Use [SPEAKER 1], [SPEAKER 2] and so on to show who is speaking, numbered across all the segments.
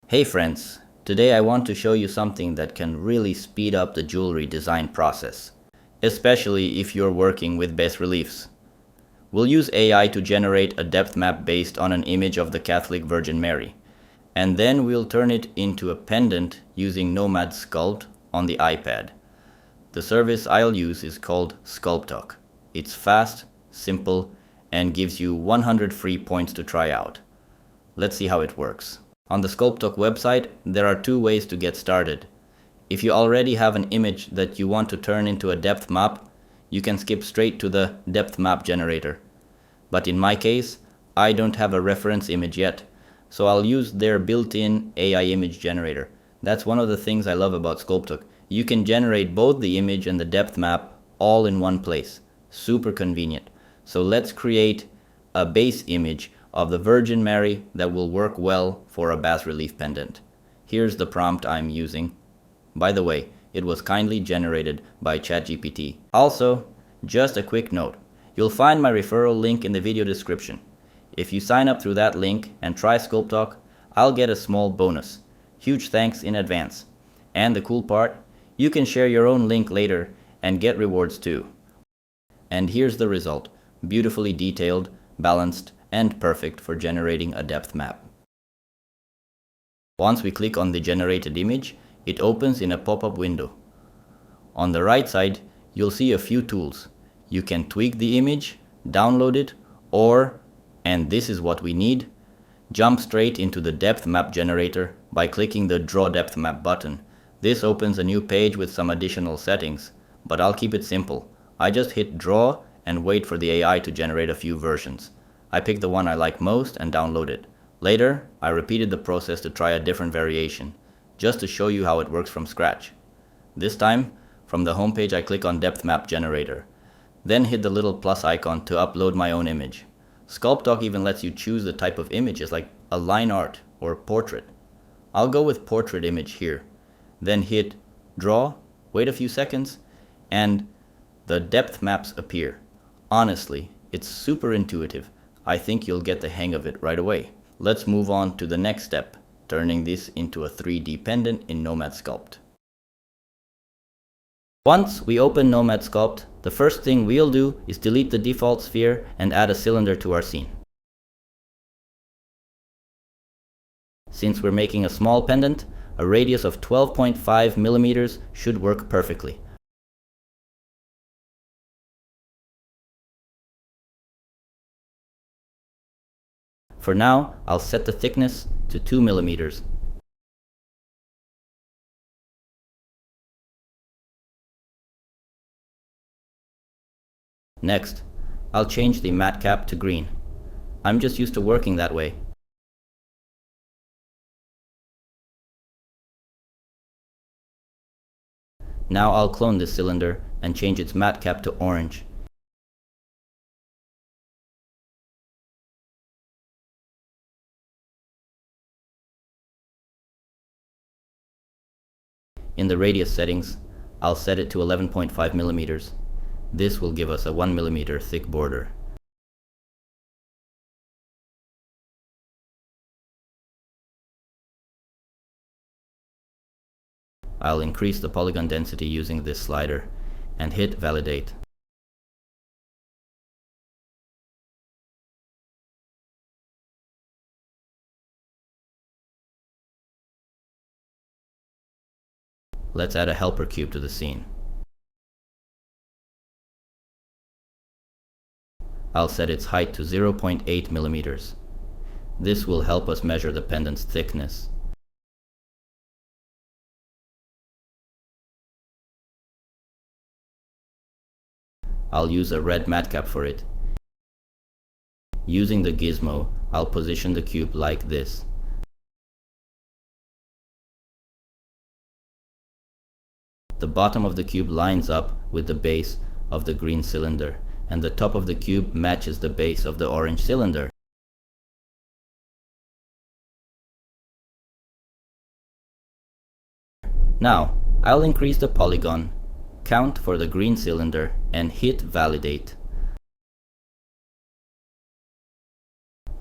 [SPEAKER 1] Hey friends, today I want to show you something that can really speed up the jewelry design process, especially if you're working with bas reliefs. We'll use AI to generate a depth map based on an image of the Catholic Virgin Mary, and then we'll turn it into a pendant using Nomad Sculpt on the iPad. The service I'll use is called Sculptok. It's fast, simple, and gives you 100 free points to try out. Let's see how it works. On the Sculptok website, there are two ways to get started. If you already have an image that you want to turn into a depth map, you can skip straight to the depth map generator. But in my case, I don't have a reference image yet, so I'll use their built-in AI image generator. That's one of the things I love about Sculptok. You can generate both the image and the depth map all in one place. Super convenient. So let's create a base image of the Virgin Mary that will work well for a bas relief pendant. Here's the prompt I'm using. By the way, it was kindly generated by ChatGPT. Also, just a quick note, you'll find my referral link in the video description. If you sign up through that link and try Sculptok, I'll get a small bonus. Huge thanks in advance. And the cool part, you can share your own link later and get rewards too. And here's the result, beautifully detailed, balanced, and perfect for generating a depth map. Once we click on the generated image, it opens in a pop-up window. On the right side, you'll see a few tools. You can tweak the image, download it, or, and this is what we need, jump straight into the depth map generator by clicking the Draw Depth Map button. This opens a new page with some additional settings, but I'll keep it simple. I just hit Draw and wait for the AI to generate a few versions. I picked the one I like most and download it. Later, I repeated the process to try a different variation, just to show you how it works from scratch. This time, from the homepage I click on Depth Map Generator, then hit the little plus icon to upload my own image. Sculptok even lets you choose the type of images like a line art or portrait. I'll go with portrait image here. Then hit Draw, wait a few seconds, and the depth maps appear. Honestly, it's super intuitive. I think you'll get the hang of it right away. Let's move on to the next step, turning this into a 3D pendant in Nomad Sculpt. Once we open Nomad Sculpt, the first thing we'll do is delete the default sphere and add a cylinder to our scene. Since we're making a small pendant, a radius of 12.5 millimeters should work perfectly. For now, I'll set the thickness to 2 millimeters. Next, I'll change the matte cap to green. I'm just used to working that way. Now I'll clone this cylinder and change its matte cap to orange. In the radius settings, I'll set it to 11.5 millimeters. This will give us a 1 millimeter thick border. I'll increase the polygon density using this slider and hit Validate. Let's add a helper cube to the scene. I'll set its height to 0.8 millimeters. This will help us measure the pendant's thickness. I'll use a red matte cap for it. Using the gizmo, I'll position the cube like this. The bottom of the cube lines up with the base of the green cylinder, and the top of the cube matches the base of the orange cylinder. Now, I'll increase the polygon count for the green cylinder and hit Validate.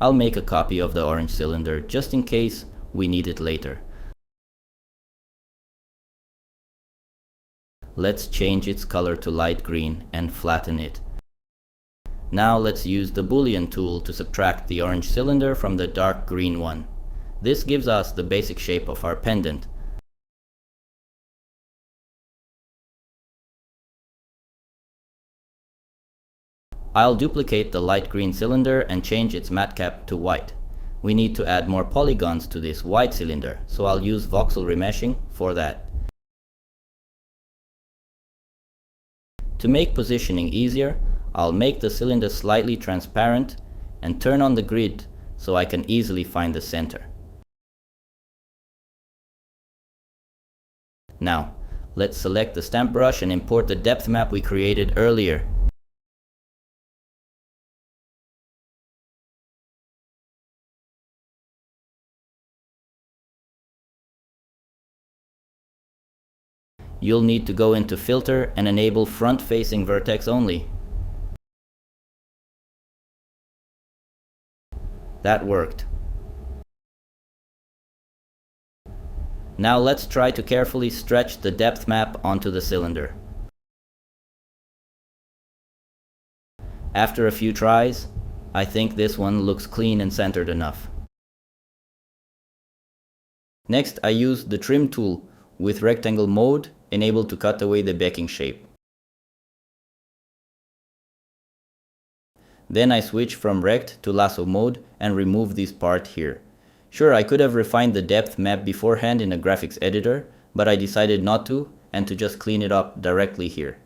[SPEAKER 1] I'll make a copy of the orange cylinder just in case we need it later. Let's change its color to light green and flatten it. Now let's use the Boolean tool to subtract the orange cylinder from the dark green one. This gives us the basic shape of our pendant. I'll duplicate the light green cylinder and change its matte cap to white. We need to add more polygons to this white cylinder, so I'll use voxel remeshing for that. To make positioning easier, I'll make the cylinder slightly transparent and turn on the grid so I can easily find the center. Now, let's select the stamp brush and import the depth map we created earlier. You'll need to go into Filter and enable front-facing vertex only. That worked. Now let's try to carefully stretch the depth map onto the cylinder. After a few tries, I think this one looks clean and centered enough. Next, I used the Trim tool with rectangle mode enabled to cut away the backing shape. Then I switch from rect to lasso mode and remove this part here. Sure, I could have refined the depth map beforehand in a graphics editor, but I decided not to and to just clean it up directly here.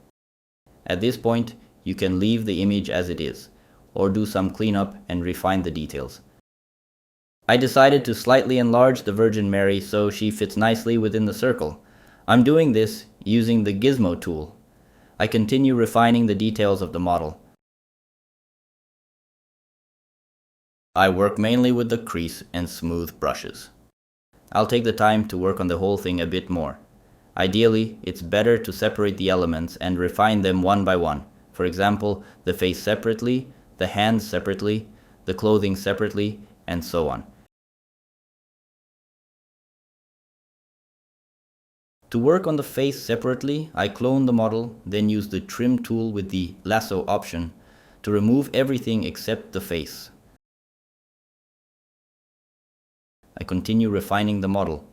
[SPEAKER 1] At this point, you can leave the image as it is, or do some cleanup and refine the details. I decided to slightly enlarge the Virgin Mary so she fits nicely within the circle. I'm doing this using the Gizmo tool. I continue refining the details of the model. I work mainly with the crease and smooth brushes. I'll take the time to work on the whole thing a bit more. Ideally, it's better to separate the elements and refine them one by one. For example, the face separately, the hands separately, the clothing separately, and so on. To work on the face separately, I clone the model, then use the Trim tool with the lasso option to remove everything except the face. I continue refining the model.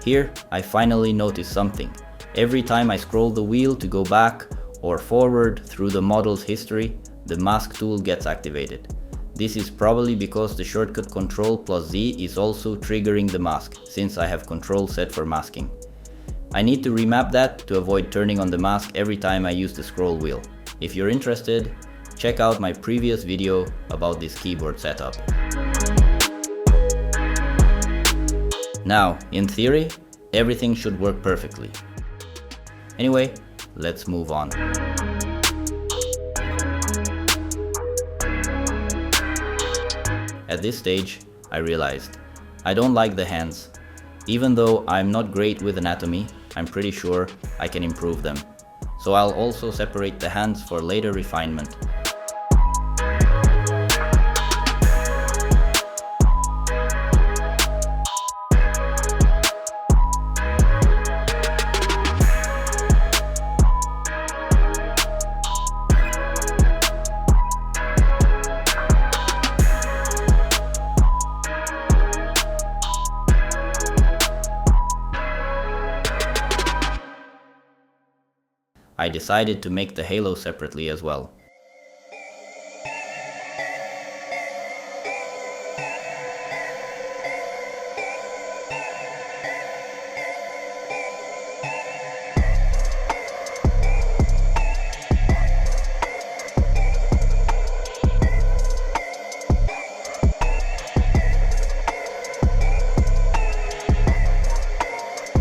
[SPEAKER 1] Here, I finally notice something. Every time I scroll the wheel to go back or forward through the model's history, the mask tool gets activated. This is probably because the shortcut Ctrl+Z is also triggering the mask, since I have Ctrl set for masking. I need to remap that to avoid turning on the mask every time I use the scroll wheel. If you're interested, check out my previous video about this keyboard setup. Now, in theory, everything should work perfectly. Anyway, let's move on. At this stage, I realized I don't like the hands. Even though I'm not great with anatomy, I'm pretty sure I can improve them. So I'll also separate the hands for later refinement. I decided to make the halo separately as well.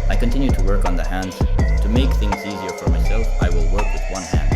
[SPEAKER 1] I continue to work on the hands. To make things easier for myself, I will work with one hand.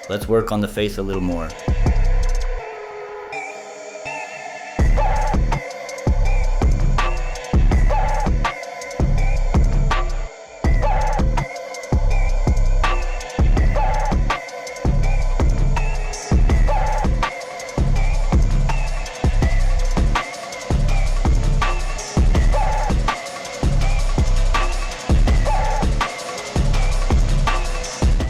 [SPEAKER 1] Let's work on the face a little more.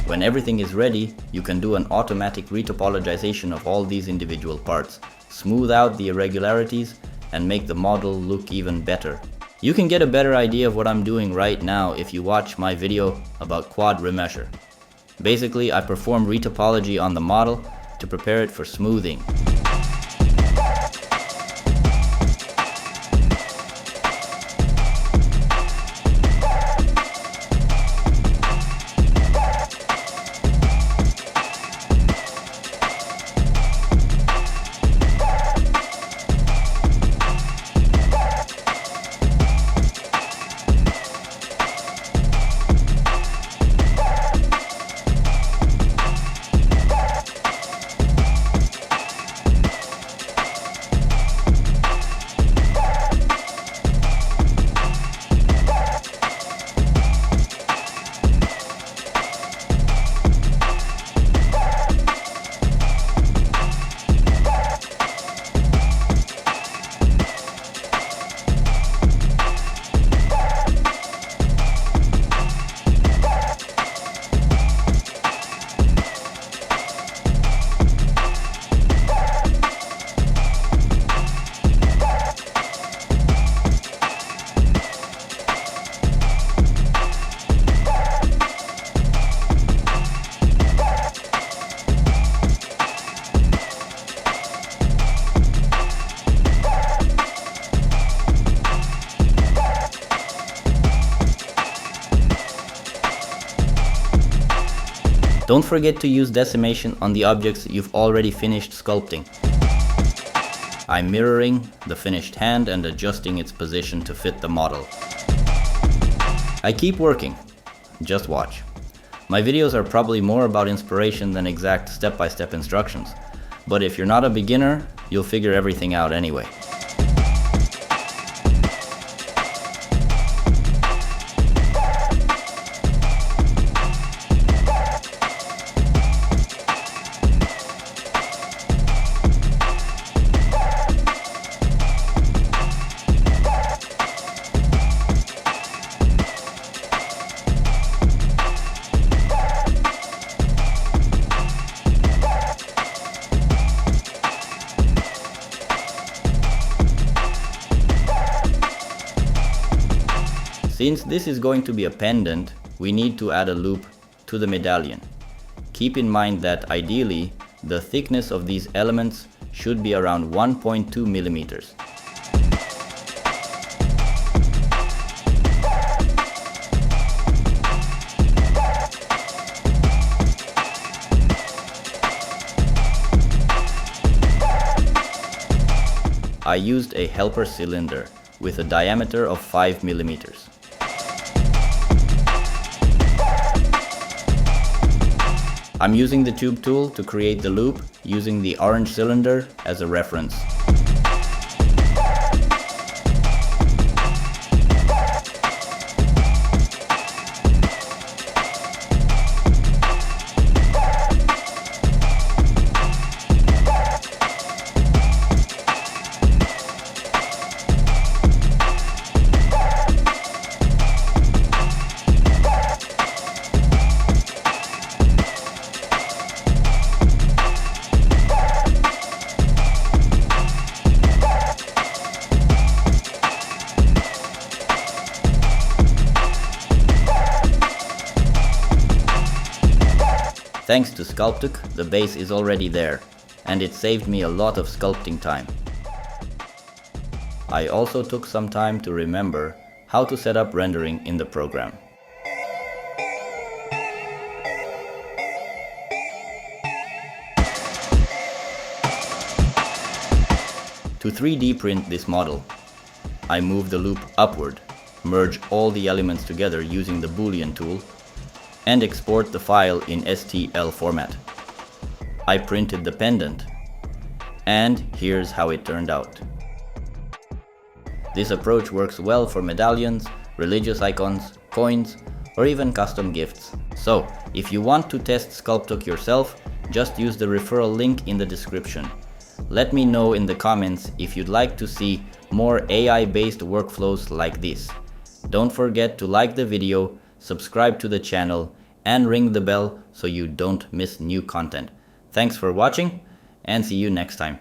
[SPEAKER 1] When everything is ready, you can do an automatic retopologization of all these individual parts, smooth out the irregularities, and make the model look even better. You can get a better idea of what I'm doing right now if you watch my video about quad remeasure. Basically, I perform retopology on the model to prepare it for smoothing. Don't forget to use decimation on the objects you've already finished sculpting. I'm mirroring the finished hand and adjusting its position to fit the model. I keep working. Just watch. My videos are probably more about inspiration than exact step-by-step instructions, but if you're not a beginner, you'll figure everything out anyway. Since this is going to be a pendant, we need to add a loop to the medallion. Keep in mind that ideally, the thickness of these elements should be around 1.2 millimeters. I used a helper cylinder with a diameter of 5 millimeters. I'm using the tube tool to create the loop, using the orange cylinder as a reference. Thanks to Sculptok, the base is already there, and it saved me a lot of sculpting time. I also took some time to remember how to set up rendering in the program. To 3D print this model, I move the loop upward, merge all the elements together using the Boolean tool, and export the file in STL format. I printed the pendant, and here's how it turned out. This approach works well for medallions, religious icons, coins, or even custom gifts. So, if you want to test Sculptok yourself, just use the referral link in the description. Let me know in the comments if you'd like to see more AI-based workflows like this. Don't forget to like the video, subscribe to the channel, and ring the bell so you don't miss new content. Thanks for watching, and see you next time.